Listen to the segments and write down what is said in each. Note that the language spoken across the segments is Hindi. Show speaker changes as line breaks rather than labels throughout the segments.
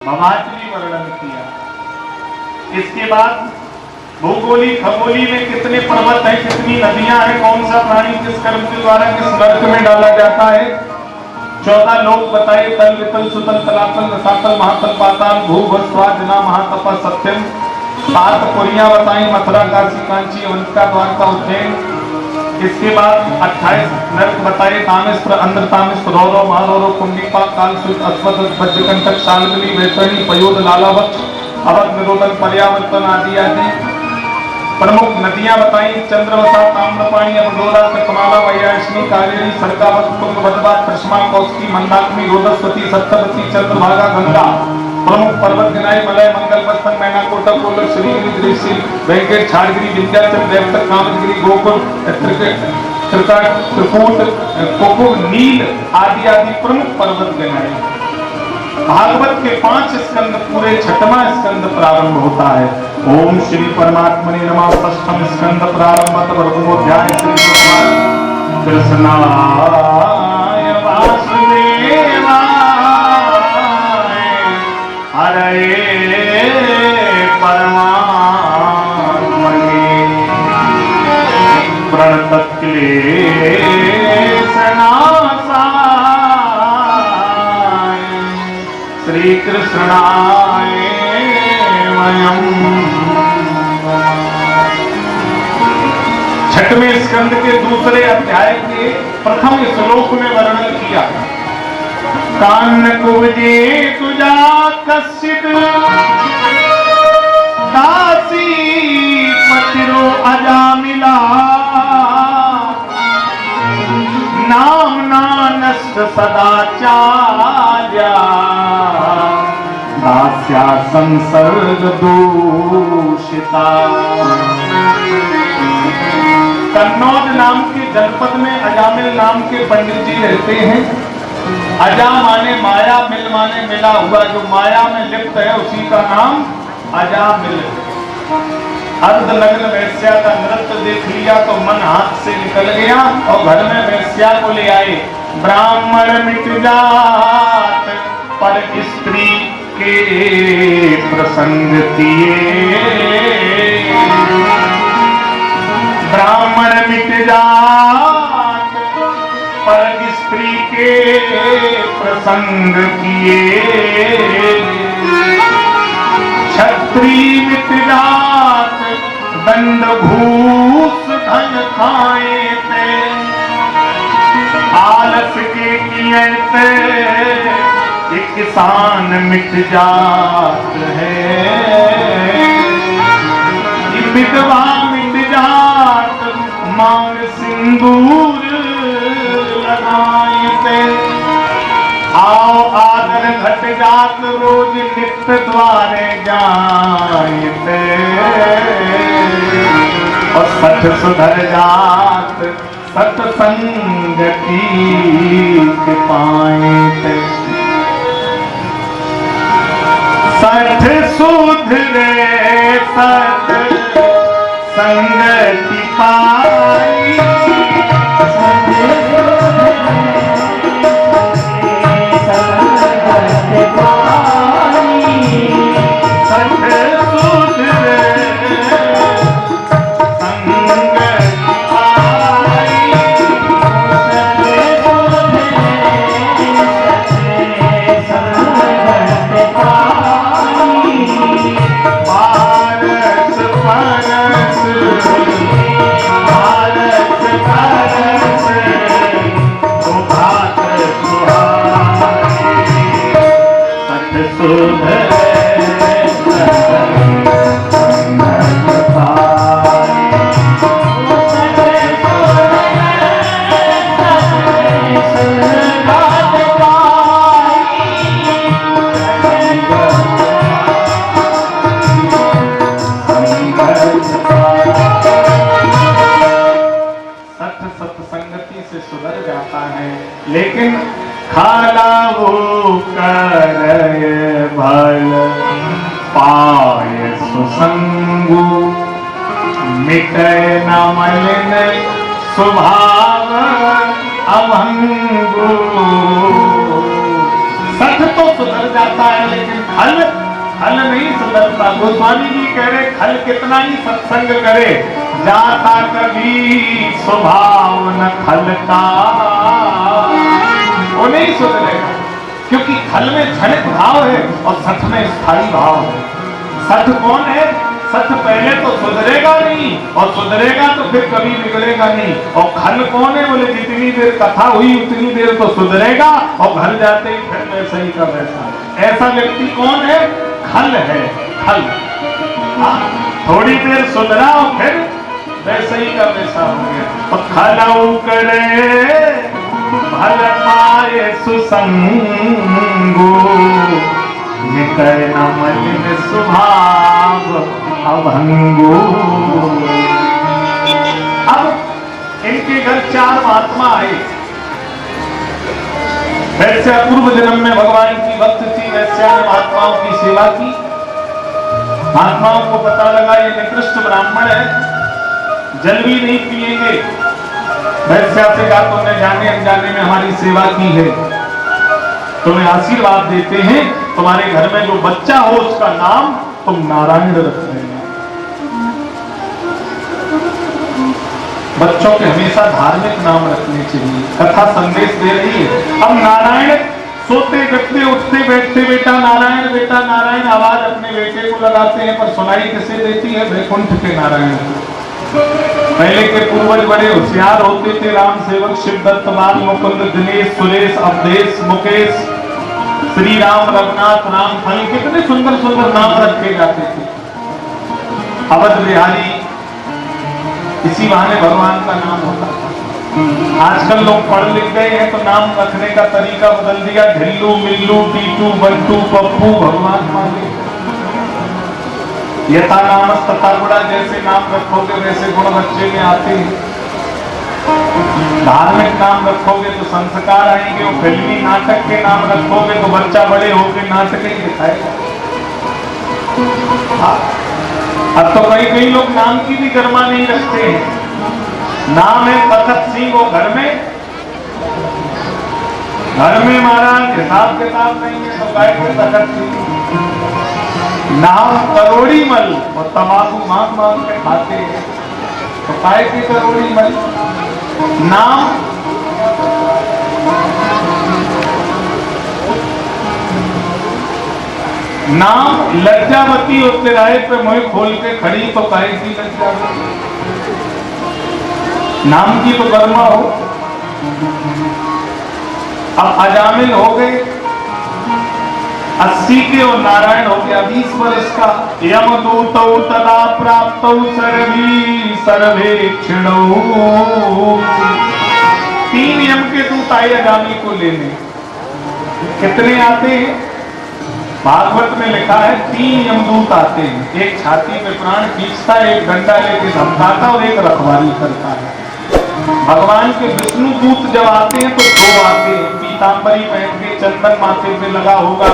भवाचली वर्णन किया। इसके बाद भूगोली खगोली में कितने पर्वत हैं, कितनी नदियां हैं, कौन सा प्राणी किस कर्म के द्वारा किस नरक में डाला जाता है। 14 लोक बताए, तल वितल सुतल तलातल रसातल महातल पाताल भू भस्वा जना महातपा सत्यम। 7 पुरियां बताई, मथुरा काशी कांची अवंतिका द्वारका उज्जैन। इसके बाद 28 नरक बताए, तामिस्त्र अंध्र तामिस्त्र रौरव महारौरव कुंडीपा कालसुत अश्वत वज्रकंटक शाल्मली वैतरणी पयोध लालावत अवध निरोधन पर्यावर्तन आदि आदि। प्रमुख नदियां बताई, चंद्रवसा ताम्रपाणी अवडोरा कृतमाला वैयाशिनी कावेरी सरकावत तुंगभद्रा कृष्णा कौशिकी मंदाकिनी रोदस्वती सप्तवती चंद्रभागा गंगा। प्रमुख पर्वत गिनाई, मलय मंगल बस्तन मैना कोटक कोलर श्रीगिरी दृश्य वेंकट छाड़गिरी विंध्याचल देवतक कामदगिरी गोकुल त्रिकूट कोकुल नील आदि आदि प्रमुख पर्वत गिनाए। भागवत के 5 स्कंद पूरे 6वां स्कंद प्रारंभ होता है। ओम श्री परमात्मने नमः। 6वां स्कंद प्रारंभ प्रथमोध्याय श्री कृष्णाय वासुदेवाय हरे परमात्मने प्रणतक्लेशनाशाय श्री कृष्णाय वयम्। 6वें स्कंद के दूसरे अध्याय के प्रथम श्लोक में वर्णन किया। कान्न कुवजे तुजा कश्चित दासी पतिरो अजामिला नामना नष्ट सदाचार्या दास्या संसर्ग दूषिता। कन्नौज नाम के जनपद में अजामिल नाम के पंडित जी रहते हैं। अजा माने माया, मिल माने मिला हुआ, जो माया में लिप्त है उसी का नाम अजामिल। अर्धनग्न वैश्या का नृत्य देख लिया तो मन हाथ से निकल गया और घर में वैश्या को ले आए। ब्राह्मण मिट जात पर स्त्री के प्रसंग किए, ब्राह्मण मिट जात पर स्त्री के प्रसंग किए, क्षत्रिय मिट जात दंड घूस धन खाए थे, आलस के किए थे ये किसान मिट जात है, ये विधवा मिट जात मांग सिंदूर लगाए थे। आओ आदर घट जात रोज नित्य द्वारे जाए थे, और सठ सुधर जात सत्संगति के पाए थे। सठ सुधरे सत संगति पाई, लेकिन खाला वो करे भल पाए सुसंगु, मिटे न मलिन स्वभाव अभंगु। सठ तो सुधर जाता है लेकिन खल खल नहीं सुधरता। गोस्वामी जी कह रहे खल कितना ही सत्संग करे, जाता कभी स्वभाव न खल का, वो नहीं सुधरेगा। क्योंकि खल में क्षणिक भाव है और सठ में स्थायी भाव है। सठ कौन है? सठ पहले तो सुधरेगा नहीं, और सुधरेगा तो फिर कभी बिगड़ेगा नहीं। और खल कौन है? बोले जितनी देर कथा हुई उतनी देर तो सुधरेगा, और घर जाते ही फिर वैसा ही का वैसा। ऐसा व्यक्ति कौन है? खल है, खल। थोड़ी देर सुधरा और फिर वैसा ही का वैसा हो गया। और खलऊ करे भल पाए सुसंगो, निकर न मलिन स्वभाव अभंगो। अब इनके घर 4 महात्मा आए। वैसे पूर्व जन्म में भगवान की भक्त थी, वैसे महात्माओं की सेवा की। महात्माओं को पता लगा ये निकृष्ट ब्राह्मण है, जल भी नहीं पिएंगे, वैसे से कहा तुमने जाने अनजाने में हमारी सेवा की है, तुम्हें आशीर्वाद देते हैं, तुम्हारे घर में जो बच्चा हो उसका नाम तुम नारायण रख लेना। बच्चों के हमेशा धार्मिक नाम रखने चाहिए। कथा संदेश दे रही है। अब नारायण सोते जगते उठते बैठते बेटा नारायण आवाज अपने बेटे को लगाते हैं, पर सुनाई किसे देती है? वैकुंठ के नारायण। पहले के पूर्वज बड़े होशियार होते थे। राम सेवक, शिवदत्त, बाल मुकुंद, दिनेश, सुरेश, अवधेश, मुकेश, श्री राम, रघुनाथ, रामफल, कितने सुंदर सुंदर नाम रखे जाते थे। अवध बिहारी, इसी बहाने भगवान का नाम होता था। आजकल लोग पढ़ लिख गए हैं तो नाम रखने का तरीका बदल दिया। ढिल्लू, मिल्लू, टीटू, बंटू, पप्पू, भगवान मांगे। यथा नाम तथा गुणा, जैसे नाम रखोगे वैसे गुण बच्चे में आते हैं। धार्मिक नाम रखोगे तो संस्कार आएंगे, और फिल्मी नाटक के नाम रखोगे तो बच्चा बड़े होकर नाटक ही दिखाएगा। अब तो कई लोग नाम की भी गरिमा नहीं रखते हैं। नाम है तखत सिंह, वो घर में महाराज हिसाब किताब नहीं है तो गाय के तखत सिंह। नाम करोड़ी मल, और तंबाकू मांग के खाते हैं तो काय की करोड़ी मल। नाम लज्जावती और तिराहे पे मुंह खोल के खड़ी तो काय की लज्जावती। नाम की तो गरिमा हो। अब अजामिल हो गए 80 के और नारायण हो गया 20 वर्ष का। यमदूत तदा प्राप्त सर्वेक्षण। 3 यम के दूत आए अजामिल को लेने। कितने आते हैं? भागवत में लिखा है 3 यमदूत आते हैं। एक छाती पे प्राण खींचता है, एक डंडा लेके धमकाता और एक रखवाली करता है। भगवान के विष्णु दूत जब आते हैं तो 2 आते हैं, पीतांबरी पहन के, चंदन माथे पे लगा होगा।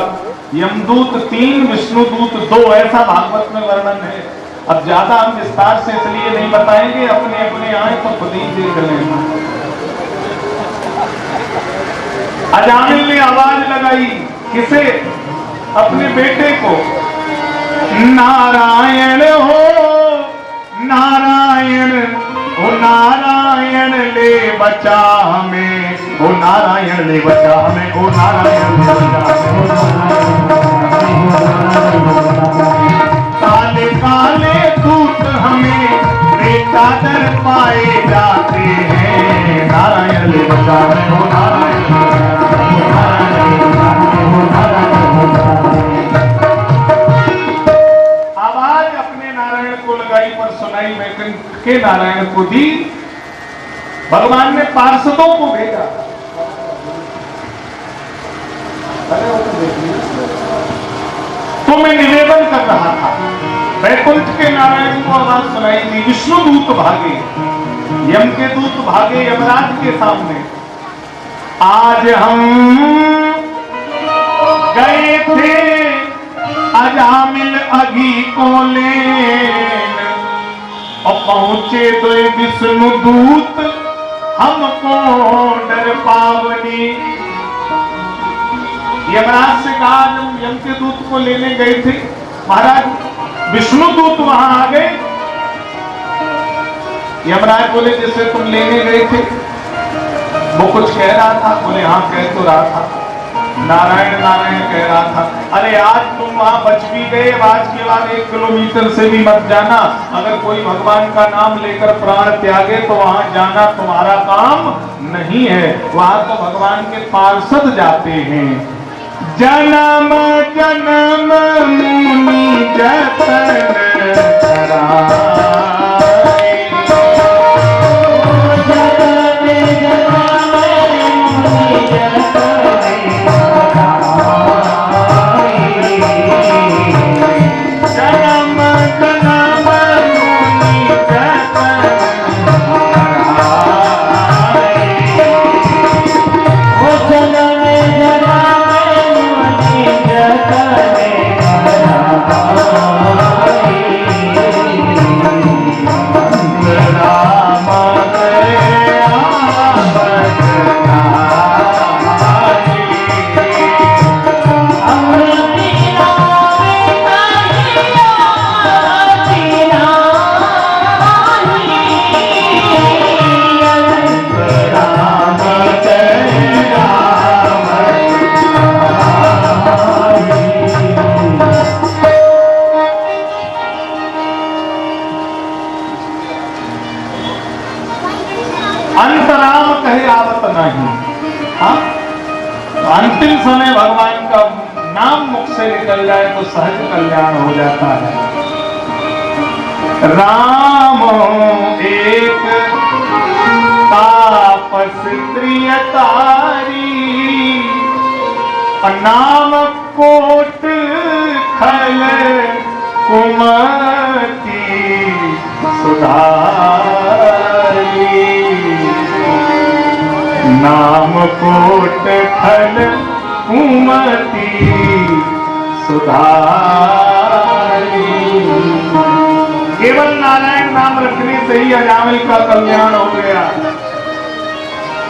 यमदूत 3, विष्णु दूत 2, ऐसा भागवत में वर्णन है। अब ज्यादा हम विस्तार से इसलिए नहीं बताएंगे, अपने अपने आए तो खुद ही देख लेना। अजामिल ने आवाज लगाई, किसे? अपने बेटे को। नारायण हो नारायण, ओ नारायण ले बचा हमें, ओ नारायण ले बचा हमें, ओ नारायण ले बचा हमें। काले काले दूत हमें बेटा दर पाए जाते हैं। नारायण ले बचा हमें, ओ नारायण ले बचा हमें, ओ नारायण ले बचा हमें, ओ नारायण ले बचा हमें। आवाज अपने नारायण को लगाई पर सुनाई वैकुंठ के नारायण को दी। भगवान ने पार्षदों को भेजा। तो मैं निवेदन कर रहा था, वैकुंठ के नारायण को आवाज सुनाई दी। विष्णु दूत भागे, यम के दूत भागे यमराज के सामने। आज हम गए थे अजामिल अघी को लेन, और पहुंचे तो विष्णु दूत हमको डर पावनी। यमराज से कहा, जब यम के दूत को लेने गए थे, महाराज विष्णु दूत वहां आ गए। यमराज बोले, जिसे तुम लेने गए थे वो कुछ कह रहा था? बोले, हाँ कह तो रहा था, नारायण नारायण कह रहा था। अरे आज तुम वहां बच भी गए, आज के बाद 1 किलोमीटर से भी मत जाना। अगर कोई भगवान का नाम लेकर प्राण त्यागे तो वहां जाना तुम्हारा काम नहीं है, वहां तो भगवान के पार्षद जाते हैं। जन्म जन्म मुनि जतन कराए, अंतराम कहे आवत नहीं। हाँ, तो अंतिम समय भगवान का नाम मुख से निकल जाए तो सहज कल्याण हो जाता है। राम एक तापस प्रियतारी, नाम कोट खल कुमति सुधारी, नाम कोट खल कुमति सुधारी। केवल नारायण नाम रखने से ही अजामिल का कल्याण हो गया।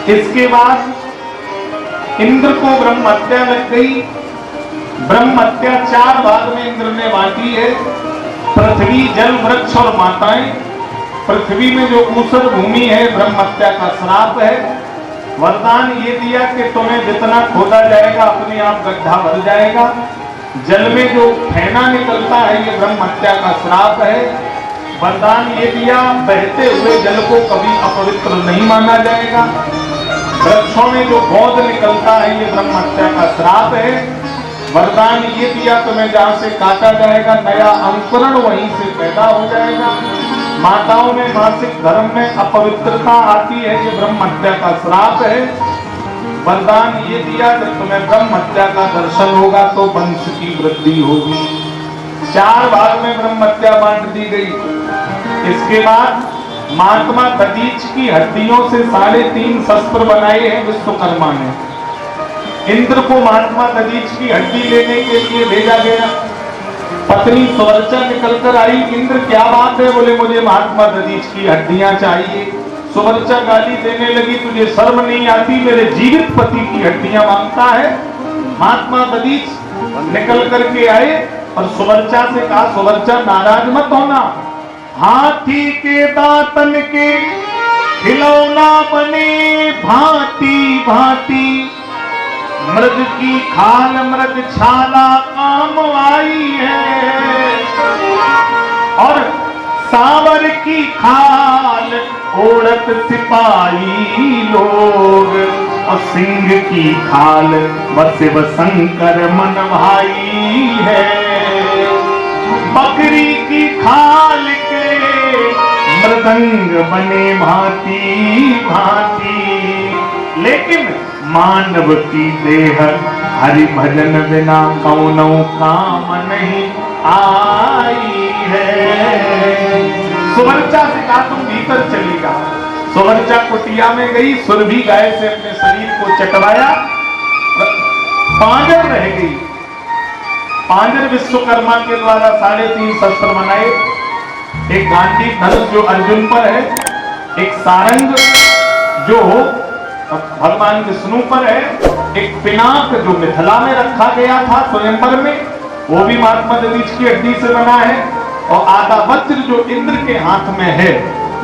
इसके बाद इंद्र को ब्रह्म हत्या लग गई। ब्रह्म हत्या 4 भाग में इंद्र ने बांटी है, पृथ्वी, जल, वृक्ष और माताएं। पृथ्वी में जो ऊसर भूमि है ब्रह्म हत्या का श्राप है। वरदान ये दिया कि तुम्हें जितना खोदा जाएगा अपने आप गड्ढा भर जाएगा। जल में जो फेना निकलता है ये ब्रह्म हत्या का श्राप है। वरदान ये दिया, बहते हुए जल को कभी अपवित्र नहीं माना जाएगा। वृक्षों में जो गोद निकलता है ये ब्रह्म हत्या का श्राप है। वरदान ये दिया, तुम्हें जहां से काटा जाएगा नया अंकुरण वहीं से पैदा हो जाएगा। माताओं में मासिक धर्म में अपवित्रता आती है, ये ब्रह्म हत्या का श्राप है। वरदान ये दिया, जब तुम्हें ब्रह्म हत्या का दर्शन होगा तो वंश की वृद्धि होगी। 4 भाग में ब्रह्म हत्या बांट दी गई। इसके बाद महात्मा दधीच की हड्डियों से 3.5 शस्त्र बनाए हैं विश्वकर्मा ने। इंद्र को महात्मा दधीच की हड्डी लेने के लिए भेजा गया। पत्नी सुवर्चा निकल कर आई, इंद्र क्या बात है? बोले, मुझे महात्मा दधीच की हड्डियां चाहिए। सुवर्चा गाली देने लगी, तुझे शर्म नहीं आती, मेरे जीवित पति की हड्डियां मांगता है। महात्मा दधीच निकल करके आए और सुवर्चा से कहा, सुवर्चा नाराज मत होना, हाथी के दांतन के खिलौना बने भांति भांति, मृग की खाल मृग छाला काम आई है, और सांवर की खाल ओढ़त सिपाही लोग, और सिंह की खाल बसिव शंकर मन भाई है। बकरी की खाल के मृदंग बने भांति भांति, लेकिन मानव की देह हरि भजन बिना कौनो काम नहीं आई है। सुवर्चा से कहा, तुम भीतर चलेगा। सुवर्चा कुटिया में गई, सुरभि गाय से अपने शरीर को चटवाया, पांजर रह गई। पांजर विश्वकर्मा के द्वारा 3.5 शस्त्र बनाए। एक गांधी धनुष जो अर्जुन पर है, एक सारंग जो भगवान विष्णु पर है, एक पिनाक जो मिथिला में रखा गया था स्वयंवर में, वो भी महात्मा दधीच की हड्डी से बना है। और आधा वज्र जो इंद्र के हाथ में है,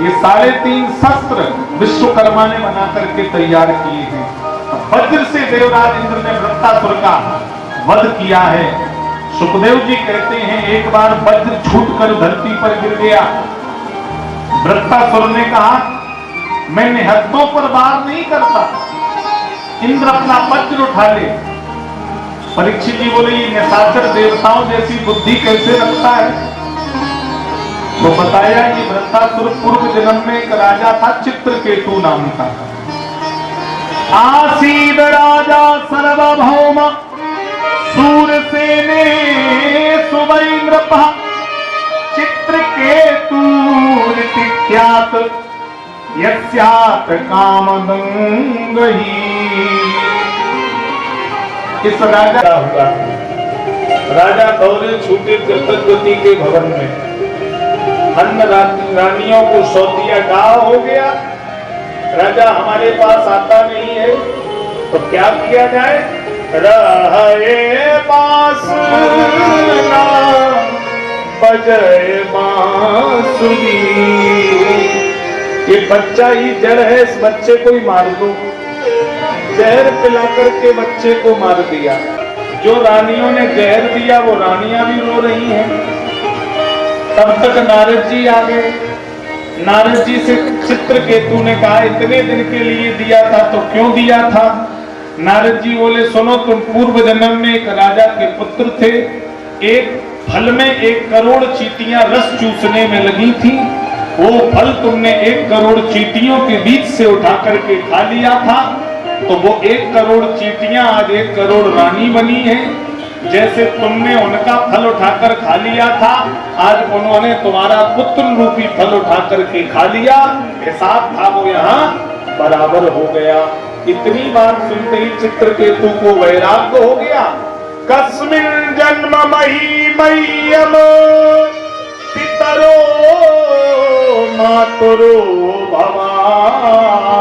ये 3.5 शस्त्र विश्वकर्मा ने बना करके तैयार किए हैं। वज्र से देवराज इंद्र ने वृत्तासुर का वध किया है। सुखदेव जी कहते हैं एक बार वज्र छूटकर धरती पर गिर गया। वृत्तासुर ने कहा मैं निहत्तों पर वार नहीं करता, इंद्र अपना वज्र उठा ले। परीक्षित जी बोले ये निशाचर देवताओं जैसी बुद्धि कैसे रखता है? तो बताया कि वृत्तासुर पूर्व जन्म में एक राजा था, चित्रकेतु नाम का। आसीद राजा सर्वभौम सूरसेने सुवैन्द्रपः चित्रकेतुरिति ख्यात यस्यात् कामदंगही। इस राजा हुआ, राजा दौड़े छूटे कृतज्ञति के भवन में, अन्य रानियों को सौतिया गाँव हो गया। राजा हमारे पास आता नहीं है तो क्या किया जाए? रहे पास ना बजाए बांसुरी। ये बच्चा ही जड़ है, इस बच्चे को ही मार दो। जहर पिला करके बच्चे को मार दिया। जो रानियों ने जहर दिया वो रानियां भी रो रही हैं। तब तक नारद जी आ गए। नारद जी से चित्रकेतु ने कहा इतने दिन के लिए दिया था तो क्यों दिया था? नारद जी बोले सुनो, तुम पूर्व जन्म में एक राजा के पुत्र थे। एक फल में 1 करोड़ चींटियां रस चूसने में लगी थी। वो फल तुमने 1 करोड़ चींटियों के बीच से उठा करके खा लिया था। तो वो 1 करोड़ चींटियां आज 1 करोड़ रानी बनी है। जैसे तुमने उनका फल उठाकर खा लिया था, आज उन्होंने तुम्हारा पुत्र रूपी फल उठा करके खा लिया। हिसाब था वो यहाँ बराबर हो गया। इतनी बात सुनते ही चित्रकेतु को वैराग्य हो गया। कस्मिन जन्म मही मह्यम पितरो मातरो भवान।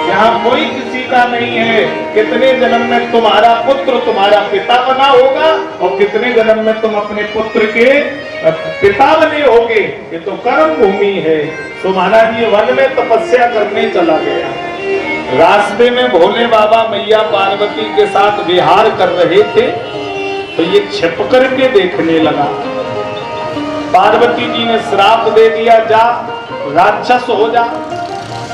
यहाँ कोई किसी का नहीं है। कितने जन्म में तुम्हारा पुत्र तुम्हारा पिता बना होगा और कितने जन्म में तुम अपने पुत्र के पिता बने होगे। ये तो कर्म भूमि है। तो महाराज ये वन में तपस्या करने चला गया। रास्ते में भोले बाबा मैया पार्वती के साथ विहार कर रहे थे तो ये छिप करके देखने लगा। पार्वती जी ने श्राप दे दिया, जा राक्षस हो जा।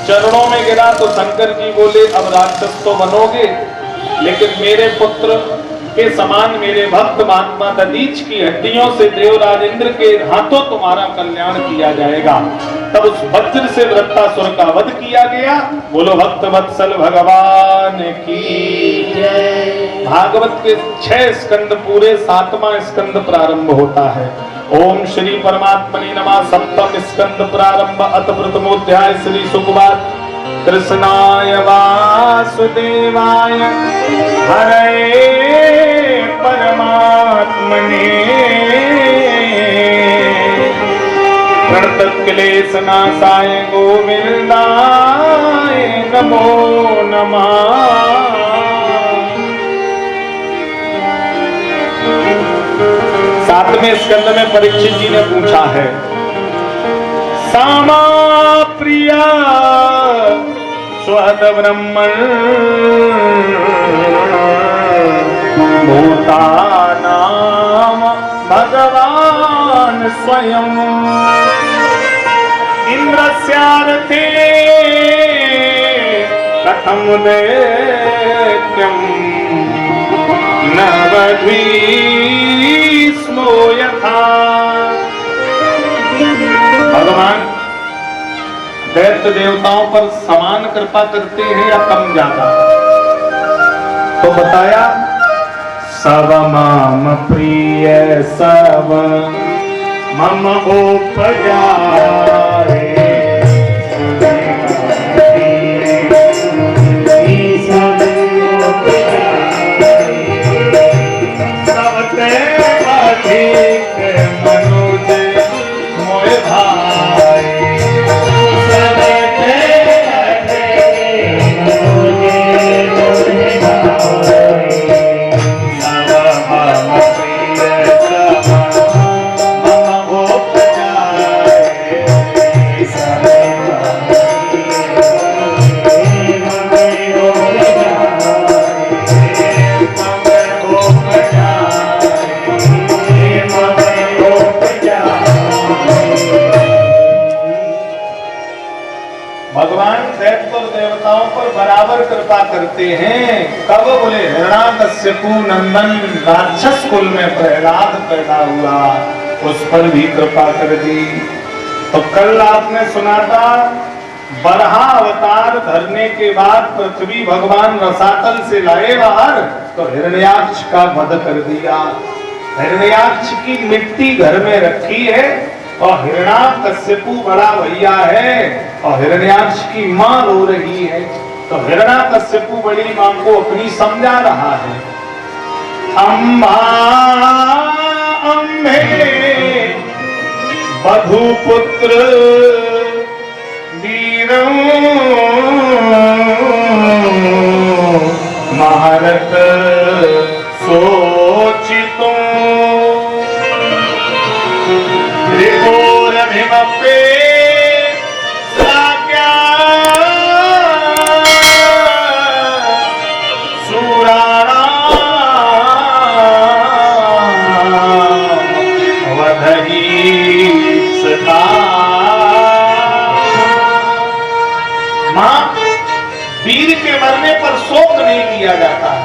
चरणों में गिरा तो शंकर जी बोले अब राक्षस तो बनोगे, लेकिन मेरे पुत्र के समान मेरे भक्त महात्मा दधीच की हड्डियों से देवराज इंद्र के हाथों तुम्हारा कल्याण किया जाएगा। तब उस वज्र से वृत्तासुर का वध किया गया। बोलो भक्त वत्सल भगवान की जय। भागवत के 6 स्कंद पूरे, 7वां स्कंद प्रारंभ होता है। ओम श्री परमात्मने नमः। 7वां स्कंद प्रारंभ। अत प्रथमोध्याय श्री सुखवाद। कृष्णाय वासुदेवाय हरे परमात्मने प्रणतक्लेशनाशाय गोविंदाय नमो नमः। सातवें स्कंद में परीक्षित जी ने पूछा है, सामा प्रिया स्वद ब्रह्मण भूतानाम भगवान स्वयं इंद्रस्यार्थे कथम दैत्यम नवद्वीस्मो यथा। भगवान दैत्य देवताओं पर समान कृपा करते हैं या कम ज्यादा? तो बताया सब मम प्रिय सब मम उपजाए सबते अधिक मनुज मोह भाई। सबते अधिक मनुज करते हैं। कब? बोले हिरण्याकश्यपु नंदन राक्षस कुल में प्रहलाद पैदा हुआ, उस पर भी कृपा कर दी। तो कल आपने सुना था बरहा अवतार धरने के बाद पृथ्वी भगवान रसातल से लाए बाहर, तो हिरण्याक्ष का वध कर दिया। हिरण्याक्ष की मिट्टी घर में रखी है और हिरण्याकश्यपु बड़ा भैया है और हिरण्याक्ष की मां रो रही है। तो हिरण्याकश्यपु बड़ी मां को अपनी समझा रहा है। अम्मा अम्भे बधु पुत्र वीरं महारत सोचितुं त्रिपुरभिमप्ये साक्या सुराणां वधईप्सता। मां, वीर के मरने पर शोक नहीं किया जाता है।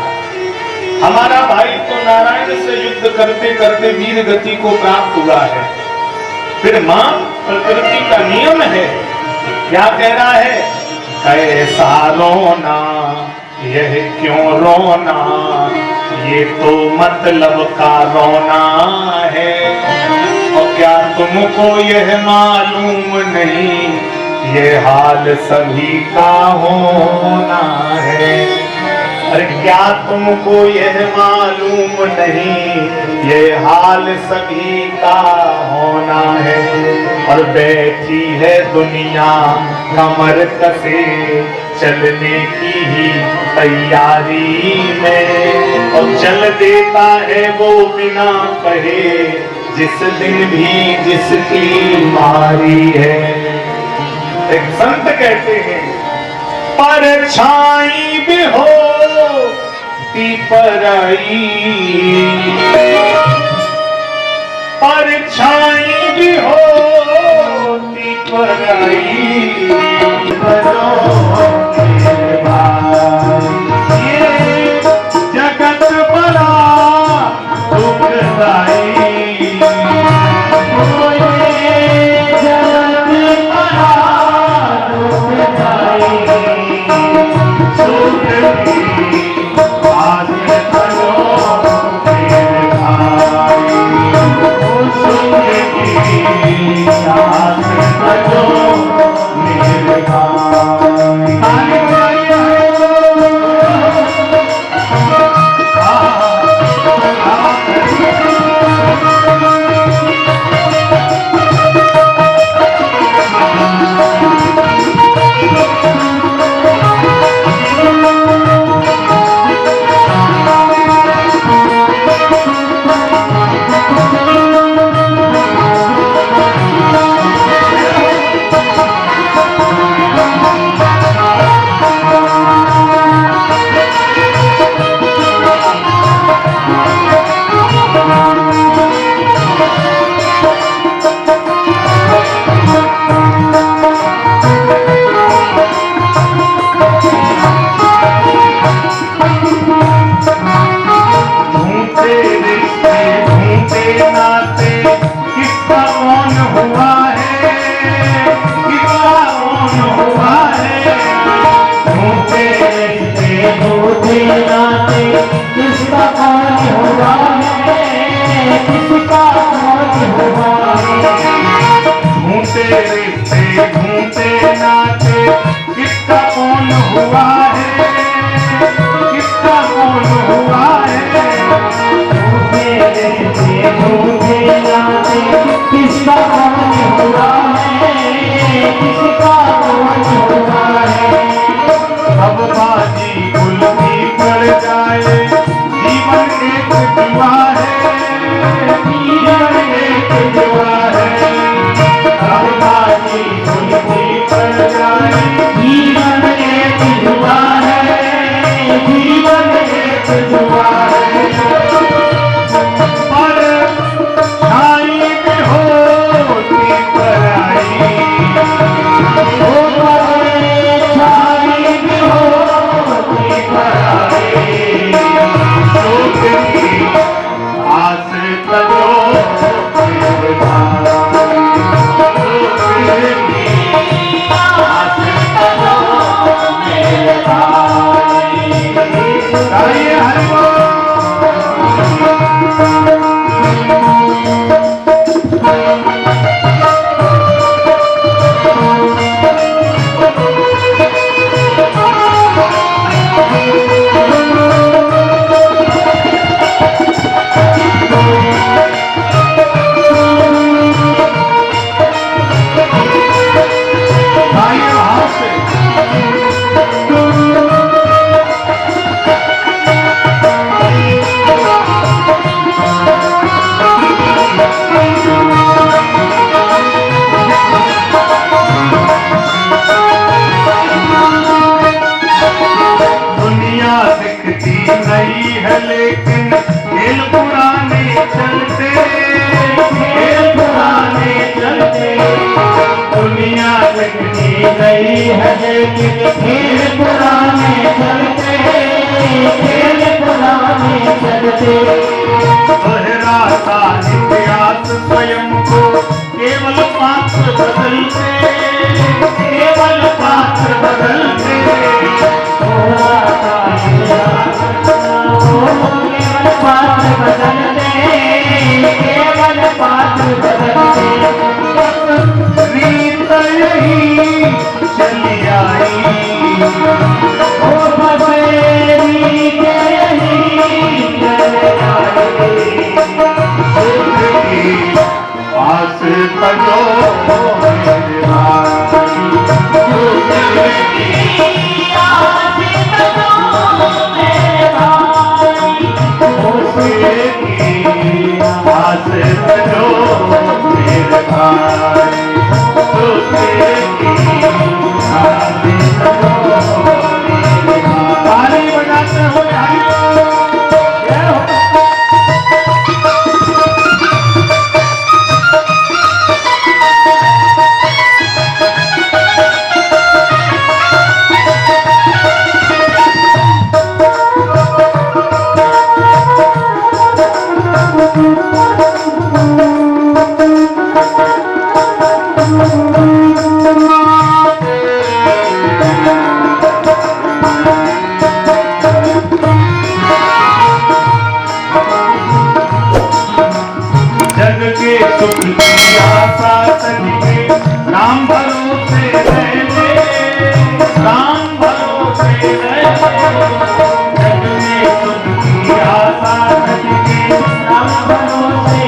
हमारा भाई तो नारायण से युद्ध करते करते वीर गति को प्राप्त हुआ है। फिर मां, प्रकृति का नियम है, क्या कह रहा है? कैसा रोना, यह क्यों रोना, ये तो मतलब का रोना है। और क्या तुमको यह मालूम नहीं, ये हाल सभी का होना है। अरे क्या तुमको यह मालूम नहीं, ये हाल सभी का होना है। और बैठी है दुनिया कमर कसे, चलने की ही तैयारी में। और चल देता है वो बिना कहे, जिस दिन भी जिसकी मारी है। एक संत कहते हैं, परछाई भी हो पराई, परछाई भी होती पराई, ये जगत बड़ा दुखदाई। जीवन एक जुआ है। तजो मेरे भाई, सुख की आस तजो मेरे भाई। गाइए हरि बोल। नहीं है लेकिन खेल पुराने चलते, खेल पुराने चलते। दुनिया दिखती नहीं है लेकिन खेल पुराने चलते, खेल पुराने चलते। दोहराता इतिहास स्वयं को केवल पात्र बदलते, केवल पात्र बदलते। केवल पात्र बदलते, केवल पात्र बदलते। रीत यही चली आई, ओ बबेरी के यही चली आई। सुख की आस तजो मेरे भाई, सुख की आस तजो मेरे भाई, आस तजो मेरे भाई, सुख की आस तजो मेरे भाई। ताली बजाते हो हरि जग के सुख की आशा सजगे, राम भरोसे रहने, राम भरोसे रहने। जग के सुख की आशा सजगे, राम भरोसे